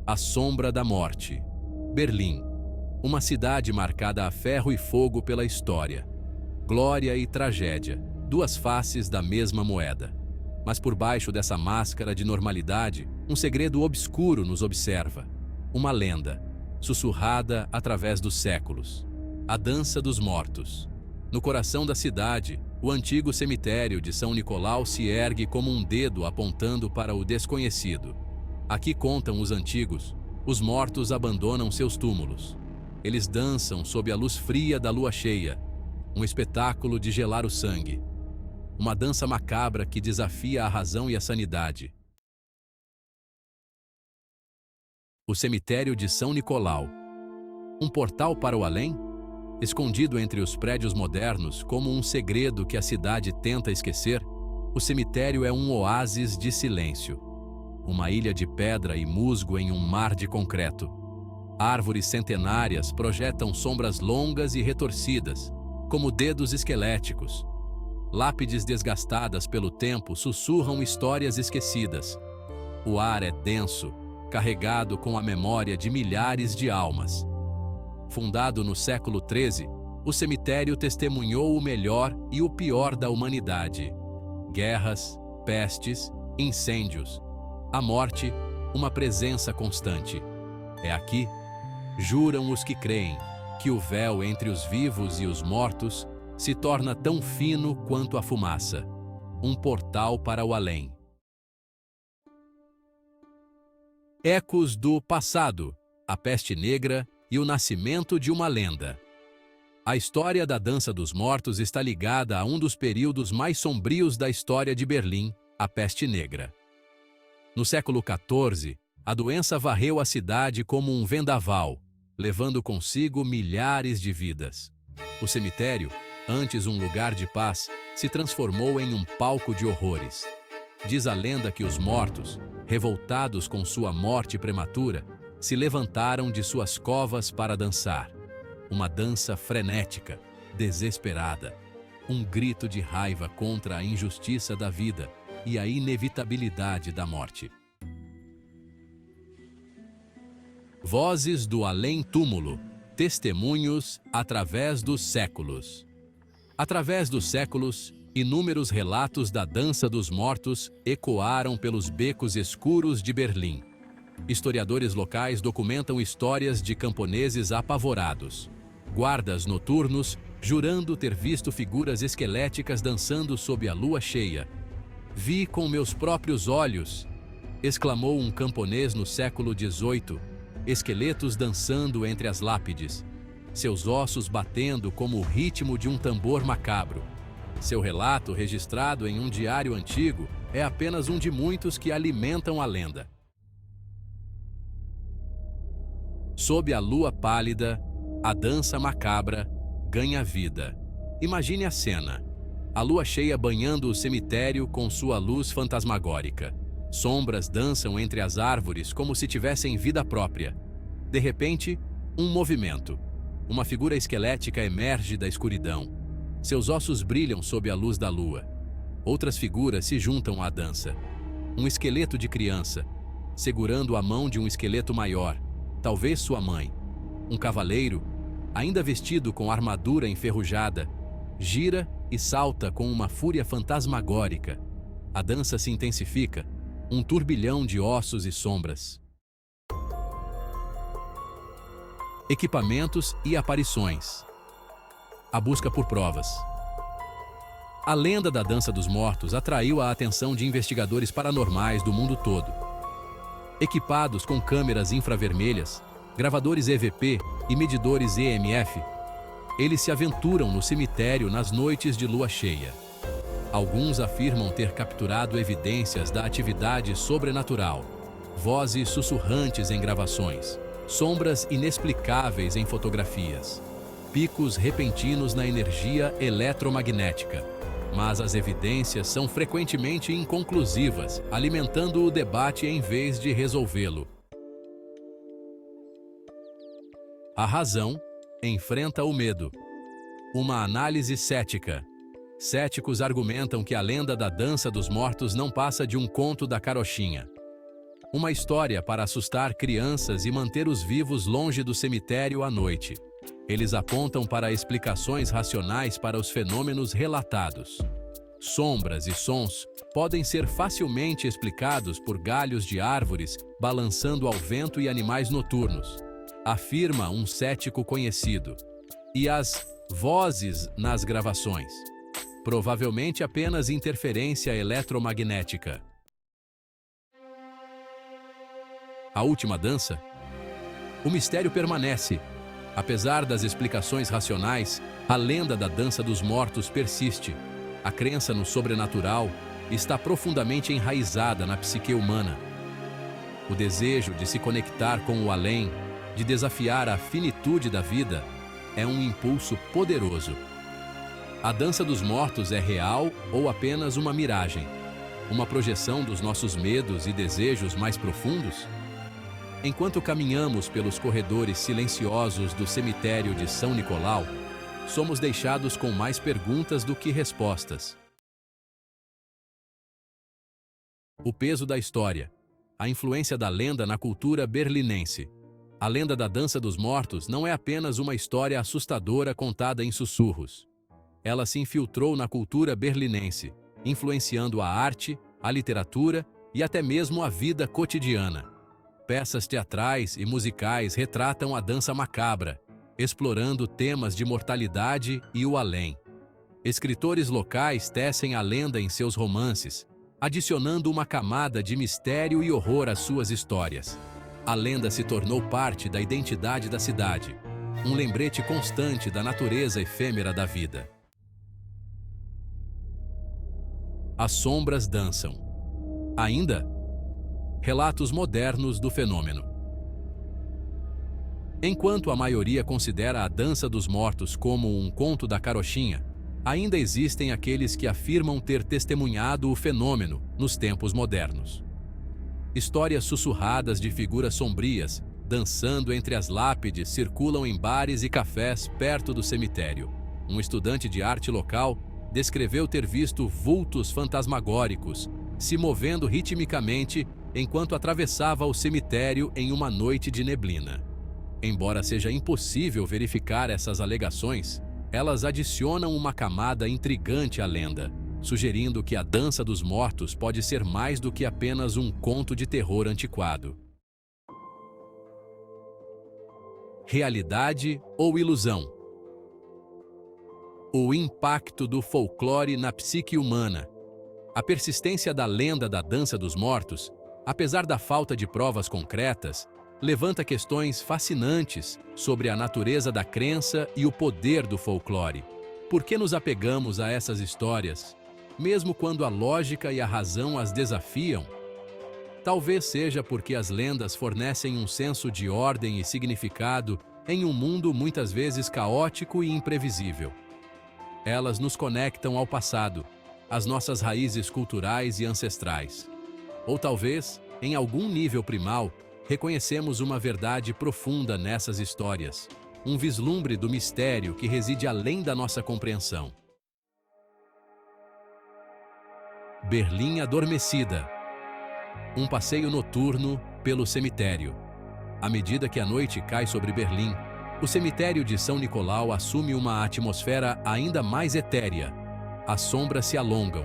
A Sombra da Morte. Berlim. Uma cidade marcada a ferro e fogo pela história. Glória e tragédia, duas faces da mesma moeda. Mas por baixo dessa máscara de normalidade, um segredo obscuro nos observa. Uma lenda, sussurrada através dos séculos. A Dança dos Mortos. No coração da cidade, o antigo cemitério de São Nicolau se ergue como um dedo apontando para o desconhecido. Aqui contam os antigos, os mortos abandonam seus túmulos. Eles dançam sob a luz fria da lua cheia, um espetáculo de gelar o sangue. Uma dança macabra que desafia a razão e a sanidade. O cemitério de São Nicolau. Um portal para o além? Escondido entre os prédios modernos como um segredo que a cidade tenta esquecer, o cemitério é um oásis de silêncio. Uma ilha de pedra e musgo em um mar de concreto. Árvores centenárias projetam sombras longas e retorcidas, como dedos esqueléticos. Lápides desgastadas pelo tempo sussurram histórias esquecidas. O ar é denso, carregado com a memória de milhares de almas. Fundado no século XIII, o cemitério testemunhou o melhor e o pior da humanidade. Guerras, pestes, incêndios. A morte, uma presença constante. É aqui, juram os que creem, que o véu entre os vivos e os mortos se torna tão fino quanto a fumaça. Um portal para o além. Ecos do passado, a peste negra e o nascimento de uma lenda. A história da Dança dos Mortos está ligada a um dos períodos mais sombrios da história de Berlim, a peste negra. No século XIV, a doença varreu a cidade como um vendaval, levando consigo milhares de vidas. O cemitério, antes um lugar de paz, se transformou em um palco de horrores. Diz a lenda que os mortos, revoltados com sua morte prematura, se levantaram de suas covas para dançar. Uma dança frenética, desesperada. Um grito de raiva contra a injustiça da vida e a inevitabilidade da morte. Vozes do além-túmulo, testemunhos através dos séculos. Através dos séculos, inúmeros relatos da Dança dos Mortos ecoaram pelos becos escuros de Berlim. Historiadores locais documentam histórias de camponeses apavorados. Guardas noturnos jurando ter visto figuras esqueléticas dançando sob a lua cheia. "Vi com meus próprios olhos", exclamou um camponês no século XVIII, esqueletos dançando entre as lápides, seus ossos batendo como o ritmo de um tambor macabro. Seu relato, registrado em um diário antigo, é apenas um de muitos que alimentam a lenda. Sob a lua pálida, a dança macabra ganha vida. Imagine a cena. A lua cheia banhando o cemitério com sua luz fantasmagórica. Sombras dançam entre as árvores como se tivessem vida própria. De repente, um movimento. Uma figura esquelética emerge da escuridão. Seus ossos brilham sob a luz da lua. Outras figuras se juntam à dança. Um esqueleto de criança, segurando a mão de um esqueleto maior, talvez sua mãe. Um cavaleiro, ainda vestido com armadura enferrujada, gira e salta com uma fúria fantasmagórica. A dança se intensifica, um turbilhão de ossos e sombras. Equipamentos e aparições. A busca por provas. A lenda da Dança dos Mortos atraiu a atenção de investigadores paranormais do mundo todo. Equipados com câmeras infravermelhas, gravadores EVP e medidores EMF, eles se aventuram no cemitério nas noites de lua cheia. Alguns afirmam ter capturado evidências da atividade sobrenatural, vozes sussurrantes em gravações, sombras inexplicáveis em fotografias, picos repentinos na energia eletromagnética. Mas as evidências são frequentemente inconclusivas, alimentando o debate em vez de resolvê-lo. A razão enfrenta o medo. Uma análise cética. Céticos argumentam que a lenda da Dança dos Mortos não passa de um conto da carochinha. Uma história para assustar crianças e manter os vivos longe do cemitério à noite. Eles apontam para explicações racionais para os fenômenos relatados. Sombras e sons podem ser facilmente explicados por galhos de árvores balançando ao vento e animais noturnos, afirma um cético conhecido. E as vozes nas gravações? Provavelmente apenas interferência eletromagnética. A última dança? O mistério permanece. Apesar das explicações racionais, a lenda da dança dos mortos persiste. A crença no sobrenatural está profundamente enraizada na psique humana. O desejo de se conectar com o além, de desafiar a finitude da vida, é um impulso poderoso. A dança dos mortos é real ou apenas uma miragem? Uma projeção dos nossos medos e desejos mais profundos? Enquanto caminhamos pelos corredores silenciosos do cemitério de São Nicolau, somos deixados com mais perguntas do que respostas. O peso da história. A influência da lenda na cultura berlinense. A lenda da dança dos mortos não é apenas uma história assustadora contada em sussurros. Ela se infiltrou na cultura berlinense, influenciando a arte, a literatura e até mesmo a vida cotidiana. Peças teatrais e musicais retratam a dança macabra, explorando temas de mortalidade e o além. Escritores locais tecem a lenda em seus romances, adicionando uma camada de mistério e horror às suas histórias. A lenda se tornou parte da identidade da cidade, um lembrete constante da natureza efêmera da vida. As sombras dançam. Ainda? Relatos modernos do fenômeno. Enquanto a maioria considera a dança dos mortos como um conto da carochinha, ainda existem aqueles que afirmam ter testemunhado o fenômeno nos tempos modernos. Histórias sussurradas de figuras sombrias, dançando entre as lápides, circulam em bares e cafés perto do cemitério. Um estudante de arte local descreveu ter visto vultos fantasmagóricos se movendo ritmicamente enquanto atravessava o cemitério em uma noite de neblina. Embora seja impossível verificar essas alegações, elas adicionam uma camada intrigante à lenda, sugerindo que a dança dos mortos pode ser mais do que apenas um conto de terror antiquado. Realidade ou ilusão? O impacto do folclore na psique humana. A persistência da lenda da dança dos mortos, apesar da falta de provas concretas, levanta questões fascinantes sobre a natureza da crença e o poder do folclore. Por que nos apegamos a essas histórias, mesmo quando a lógica e a razão as desafiam? Talvez seja porque as lendas fornecem um senso de ordem e significado em um mundo muitas vezes caótico e imprevisível. Elas nos conectam ao passado, às nossas raízes culturais e ancestrais. Ou talvez, em algum nível primal, reconhecemos uma verdade profunda nessas histórias, um vislumbre do mistério que reside além da nossa compreensão. Berlim adormecida. Um passeio noturno pelo cemitério. À medida que a noite cai sobre Berlim, o cemitério de São Nicolau assume uma atmosfera ainda mais etérea. As sombras se alongam,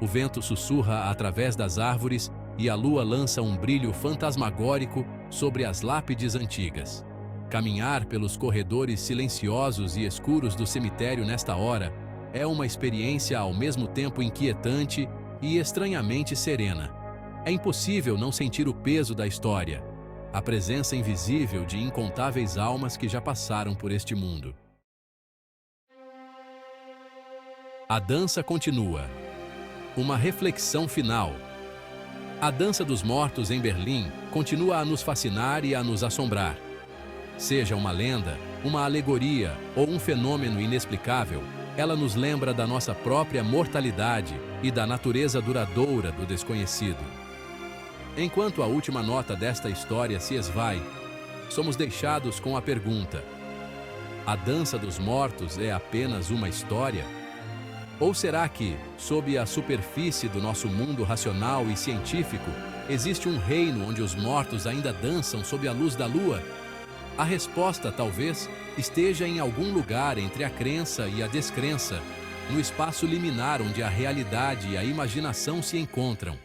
o vento sussurra através das árvores e a lua lança um brilho fantasmagórico sobre as lápides antigas. Caminhar pelos corredores silenciosos e escuros do cemitério nesta hora é uma experiência ao mesmo tempo inquietante e estranhamente serena. É impossível não sentir o peso da história, a presença invisível de incontáveis almas que já passaram por este mundo. A dança continua. Uma reflexão final. A dança dos mortos em Berlim continua a nos fascinar e a nos assombrar. Seja uma lenda, uma alegoria ou um fenômeno inexplicável, ela nos lembra da nossa própria mortalidade e da natureza duradoura do desconhecido. Enquanto a última nota desta história se esvai, somos deixados com a pergunta: a dança dos mortos é apenas uma história? Ou será que, sob a superfície do nosso mundo racional e científico, Existe um reino onde os mortos ainda dançam sob a luz da lua? A resposta, talvez, esteja em algum lugar entre a crença e a descrença, no espaço liminar onde a realidade e a imaginação se encontram.